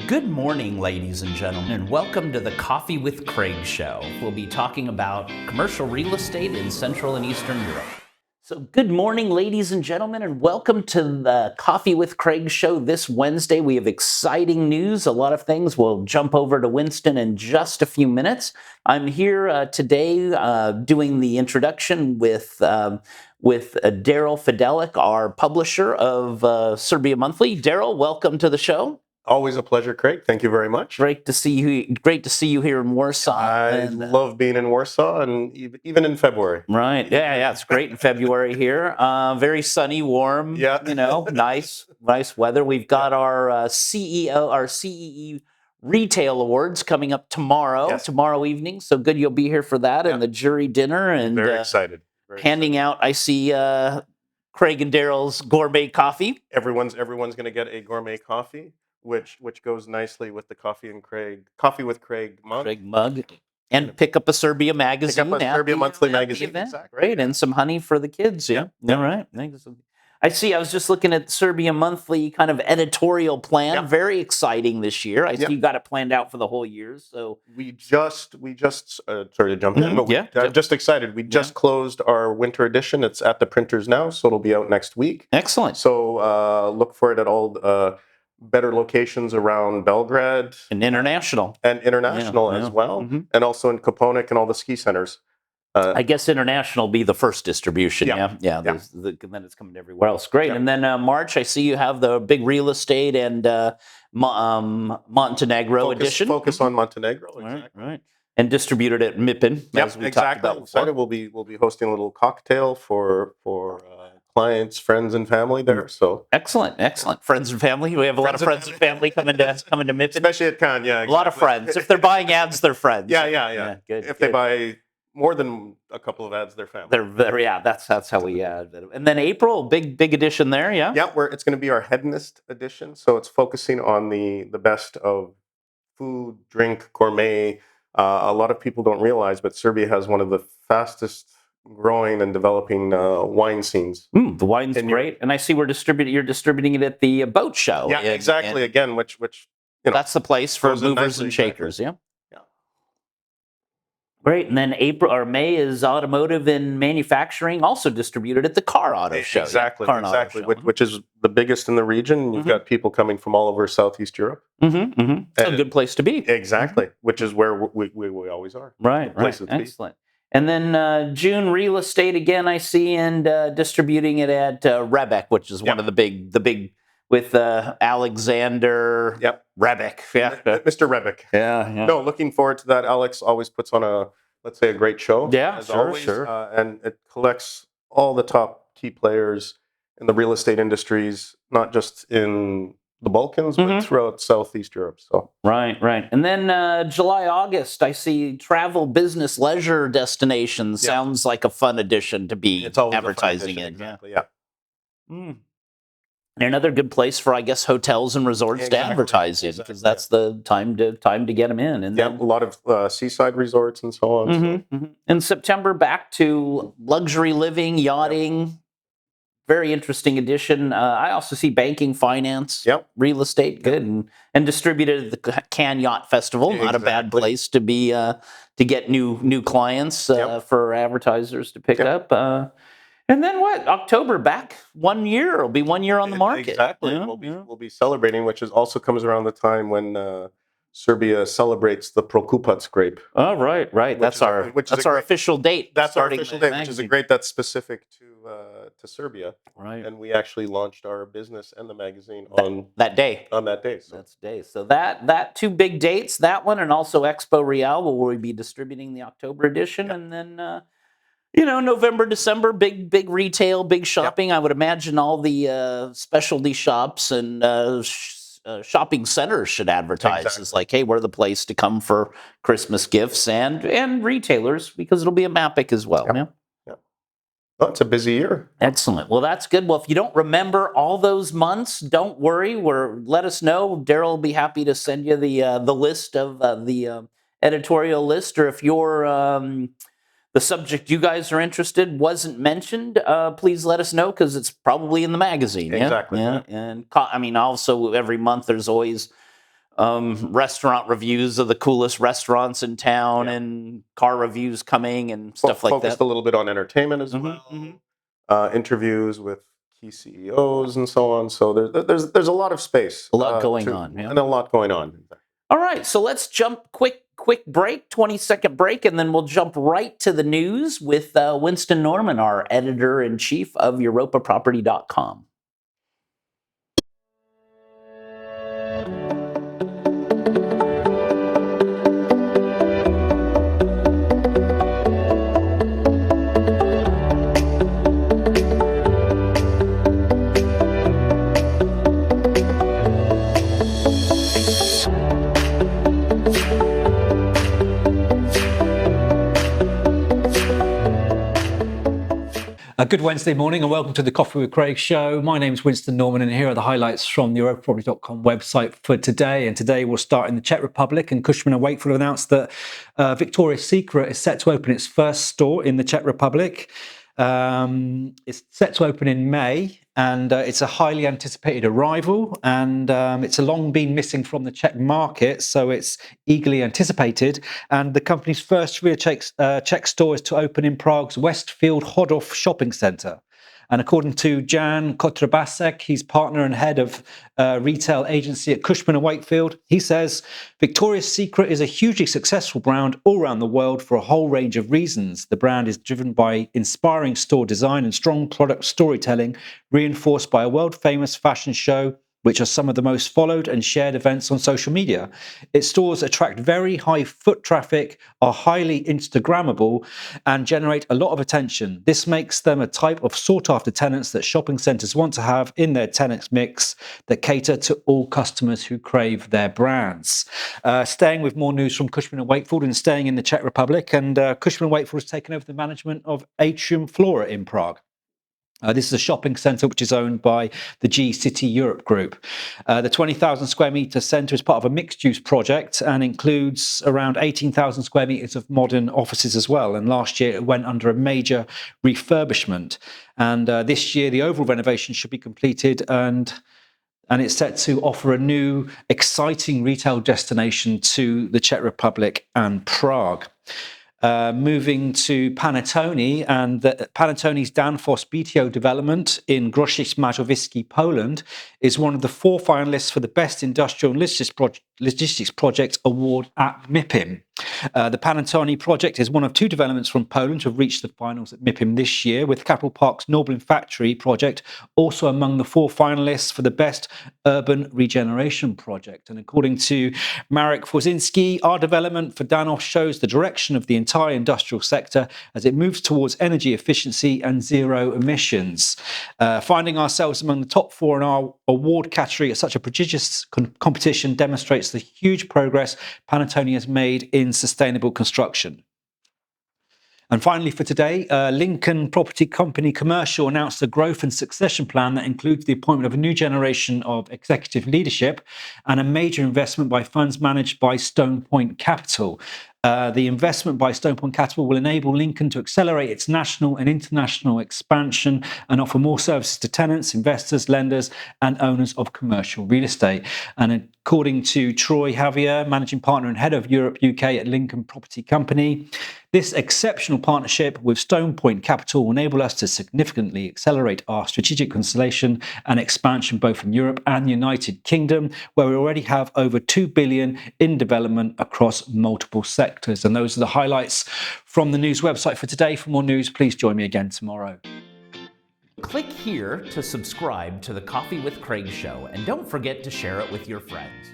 Good morning, ladies and gentlemen, and welcome to the Coffee with Craig show. We'll be talking about commercial real estate in Central and Eastern Europe. So good morning, ladies and gentlemen, and welcome to the Coffee with Craig show this Wednesday. We have exciting news, a lot of things. We'll jump over to Winston in just a few minutes. I'm here today doing the introduction with Daryl Fidelik, our publisher of Serbia Monthly. Daryl, welcome to the show. Always a pleasure, Craig. Thank you very much. Great to see you. Great to see you here in Warsaw. I love being in Warsaw, and even in February. Right? Yeah. It's great in February here. Very sunny, warm. Yeah. Nice weather. We've got our CEE Retail Awards coming up tomorrow evening. So good you'll be here for that and the jury dinner and very excited. Handing out. I see Craig and Daryl's gourmet coffee. Everyone's going to get a gourmet coffee, which goes nicely with the Coffee with Craig mug. And pick up a Serbia magazine. Pick up a Serbia Monthly magazine. Exactly. Great, and some honey for the kids. Yeah. All right. I see. I was just looking at Serbia Monthly kind of editorial plan. Yep. Very exciting this year. I see you got it planned out for the whole year. So we just sorry to jump in, but just excited. We just closed our winter edition. It's at the printers now, so it'll be out next week. Excellent. So look for it at all better locations around Belgrade and international as well, and also in Koponik and all the ski centers. I guess international will be the first distribution. Yeah. Then it's coming everywhere else. Great. Yeah. And then March, I see you have the big real estate and Montenegro edition. Focus on Montenegro. Exactly. Right. And distributed at MIPIM. As we talked about before. We'll be hosting a little cocktail for clients, friends, and family there. So excellent. Friends and family. We have a lot of friends and family coming to MIPIM. Especially at Cannes. Yeah. Exactly. A lot of friends. If they're buying ads, they're friends. Yeah. Good. If they buy more than a couple of ads, they're family. That's how we and then April, big edition there. Yeah. It's going to be our hedonist edition. So it's focusing on the best of food, drink, gourmet. A lot of people don't realize, but Serbia has one of the fastest growing and developing wine scenes. The wine's great, and I see you're distributing it at the boat show. Yeah, exactly. Again, which that's the place for movers and shakers. Yeah. Great, and then May is automotive and manufacturing, also distributed at the Car Auto Show. Exactly, which is the biggest in the region. You've got people coming from all over Southeast Europe. It's a good place to be. Exactly, which is where we always are. Right. Excellent. And then June real estate again, I see, and distributing it at Rebek, which is one of the big with Alexander Rebek. Yeah, Mr. Rebek. Yeah. No, looking forward to that. Alex always puts on a great show. Yeah, sure. And it collects all the top key players in the real estate industries, not just in the Balkans, but throughout Southeast Europe. So right. And then July, August, I see travel, business, leisure destinations. Sounds like a fun addition to be advertising in. Exactly. And another good place for, I guess, hotels and resorts to advertise in, because that's the time to get them in. And a lot of seaside resorts and so on. In September, back to luxury living, yachting. Very interesting edition. I also see banking, finance, real estate, good, and distributed at the Cannes Yacht Festival. Not a bad place to be to get new clients for advertisers to pick up. And then October, back 1 year. It'll be 1 year on the market. Exactly. We'll be celebrating, which also comes around the time when Serbia celebrates the Prokupac grape. Oh, right. That's our official date. That's our official date, which is a grape that's specific to Serbia. Right. And we actually launched our business and the magazine on that day. So that two big dates, that one and also Expo Real, where we'll be distributing the October edition, and then. November, December, big retail, big shopping. I would imagine all the specialty shops and shopping centers should advertise as like, hey, we're the place to come for Christmas gifts, and retailers, because it'll be a MAPIC as well. Yeah. Well, it's a busy year. Excellent. Well, that's good. Well, if you don't remember all those months, don't worry. Let us know. Daryl will be happy to send you the list of the editorial list, or if you're the subject you guys are interested wasn't mentioned, please let us know, because it's probably in the magazine. Exactly. And also every month there's always restaurant reviews of the coolest restaurants in town and car reviews coming and stuff like Focused that. a little bit on entertainment as well. Interviews with key CEOs and so on. So there's a lot of space. A lot going on. Yeah. And a lot going on. All right, so let's jump quick break, 20-second break, and then we'll jump right to the news with Winston Norman, our editor-in-chief of EuropaProperty.com. Good Wednesday morning and welcome to the Coffee with Craig show. My name is Winston Norman and here are the highlights from the EuropaProperty.com website for today. And today we'll start in the Czech Republic, and Cushman & Wakefield announced that Victoria's Secret is set to open its first store in the Czech Republic. It's set to open in May, and it's a highly anticipated arrival, and it's long been missing from the Czech market, so it's eagerly anticipated. And the company's first real Czech store is to open in Prague's Westfield Chodov shopping centre. And according to Jan Kotrabasek, he's partner and head of retail agency at Cushman & Wakefield, he says, Victoria's Secret is a hugely successful brand all around the world for a whole range of reasons. The brand is driven by inspiring store design and strong product storytelling, reinforced by a world-famous fashion show, which are some of the most followed and shared events on social media. Its stores attract very high foot traffic, are highly Instagrammable, and generate a lot of attention. This makes them a type of sought-after tenants that shopping centres want to have in their tenants mix that cater to all customers who crave their brands. Staying with more news from Cushman & Wakefield and staying in the Czech Republic, and Cushman & Wakefield has taken over the management of Atrium Flora in Prague. This is a shopping centre which is owned by the G City Europe Group. The 20,000 square metre centre is part of a mixed-use project and includes around 18,000 square metres of modern offices as well. And last year it went under a major refurbishment. And this year the overall renovation should be completed, and it's set to offer a new, exciting retail destination to the Czech Republic and Prague. Moving to Panettone, and Panettone's Danfoss BTO development in Grodzisk-Mazowiecki, Poland, is one of the 4 finalists for the Best Industrial and Logistics Project Award at MIPIM. The Panettone project is one of 2 developments from Poland to have reached the finals at MIPIM this year, with Capital Park's Norblin Factory project also among the 4 finalists for the Best Urban Regeneration Project. And according to Marek Forzinski, our development for Danfoss shows the direction of the entire industrial sector as it moves towards energy efficiency and zero emissions. Finding ourselves among the top 4 in our award category at such a prodigious competition demonstrates the huge progress Panettone has made in sustainable construction. And finally for today, Lincoln Property Company Commercial announced a growth and succession plan that includes the appointment of a new generation of executive leadership and a major investment by funds managed by Stone Point Capital. The investment by Stone Point Capital will enable Lincoln to accelerate its national and international expansion and offer more services to tenants, investors, lenders, and owners of commercial real estate. And according to Troy Javier, managing partner and head of Europe UK at Lincoln Property Company, this exceptional partnership with Stone Point Capital will enable us to significantly accelerate our strategic consolidation and expansion both in Europe and the United Kingdom, where we already have over 2 billion in development across multiple sectors. And those are the highlights from the news website for today. For more news, please join me again tomorrow. Click here to subscribe to the Coffee with Craig show, and don't forget to share it with your friends.